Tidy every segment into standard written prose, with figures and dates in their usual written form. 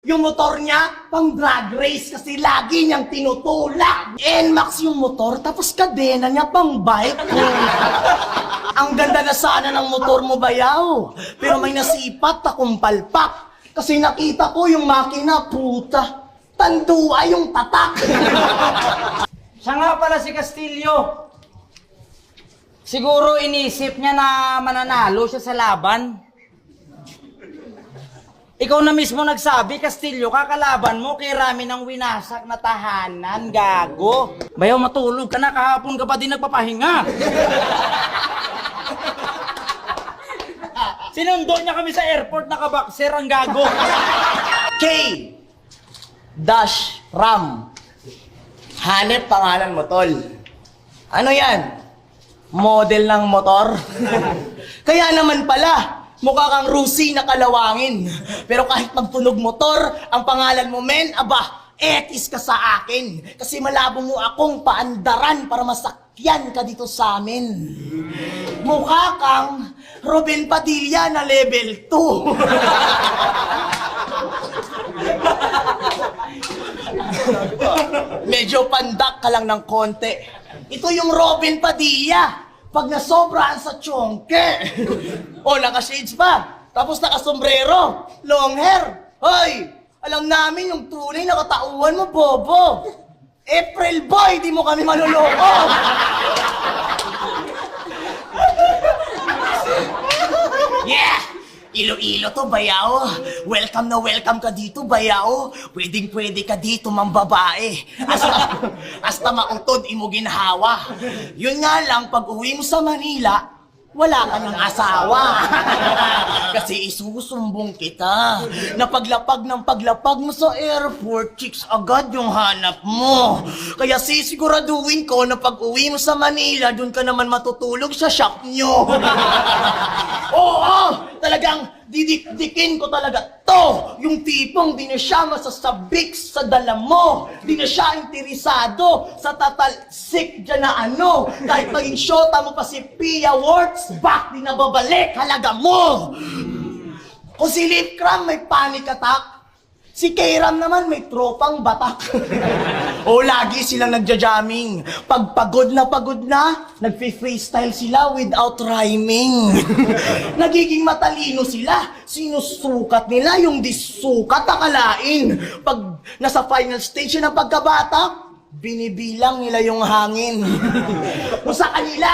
Yung motor niya, pang drag race kasi lagi niyang tinutulak. NMAX yung motor, tapos kadena niya pang bike. Ang ganda na sana ng motor mo, bayaw. Pero may nasipat akong palpak. Kasi nakita ko yung makina, puta. Tandua yung tatak. Siya nga pala si Castillo. Siguro inisip niya na mananalo siya sa laban. Ikaw na mismo nagsabi, Castillo, kakalaban mo kay Rami ng winasak na tahanan, gago. Bayaw, matulog ka na, kahapon ka pa din nagpapahinga. Sinundo niya kami sa airport, nakabakser ang gago. K Dash Ram. Hanep pangalan mo, tol. Ano yan? Model ng motor? Kaya naman pala, mukha kang Rusi na kalawangin. Pero kahit magtunog motor, ang pangalan mo, men, aba, etis ka sa akin. Kasi malabo mo akong paandaran para masakyan ka dito sa amin. Mukha kang Robin Padilla na level 2. Medyo pandak ka lang ng konti. Ito yung Robin Padilla. Pag nasobrahan sa tsongke. O, naka-shades pa. Tapos naka-sombrero. Long hair. Hoy, alam namin yung tunay na katauhan mo, bobo. April boy, di mo kami maluloko. Yeah! Ilo-ilo to, bayaw. Welcome na welcome ka dito, bayaw. Pwedeng-pwede ka dito, mambabae. Hasta mautod, imo ginhawa. Yun nga lang, pag uwi mo sa Manila, wala ka ng asawa. Kasi isusumbong kita. Na paglapag ng paglapag mo sa airport, chicks agad yung hanap mo. Kaya sisiguraduhin ko na pag uwi mo sa Manila, dun ka naman matutulog sa shop nyo. Oo, talagang didikdikin ko talaga to. Yung tipong di na siya masasabik sa dala mo. Di na siya interesado sa tatalsik dyan na ano. Kahit maging shota mo pa si Pia Works, back di na babalik halaga mo. Kung si Lip Cram may panic attack, si K-Ram naman may tropang batak. O lagi silang nagja-jamming. Pag pagod na, nagfi-freestyle sila without rhyming. Nagiging matalino sila. Sinusukat nila yung disukat akalain. Pag nasa final stage ng pagkabata, binibilang nila yung hangin. Kung sa kanila,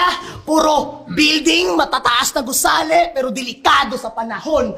puro building, matataas na gusali, pero delikado sa panahon.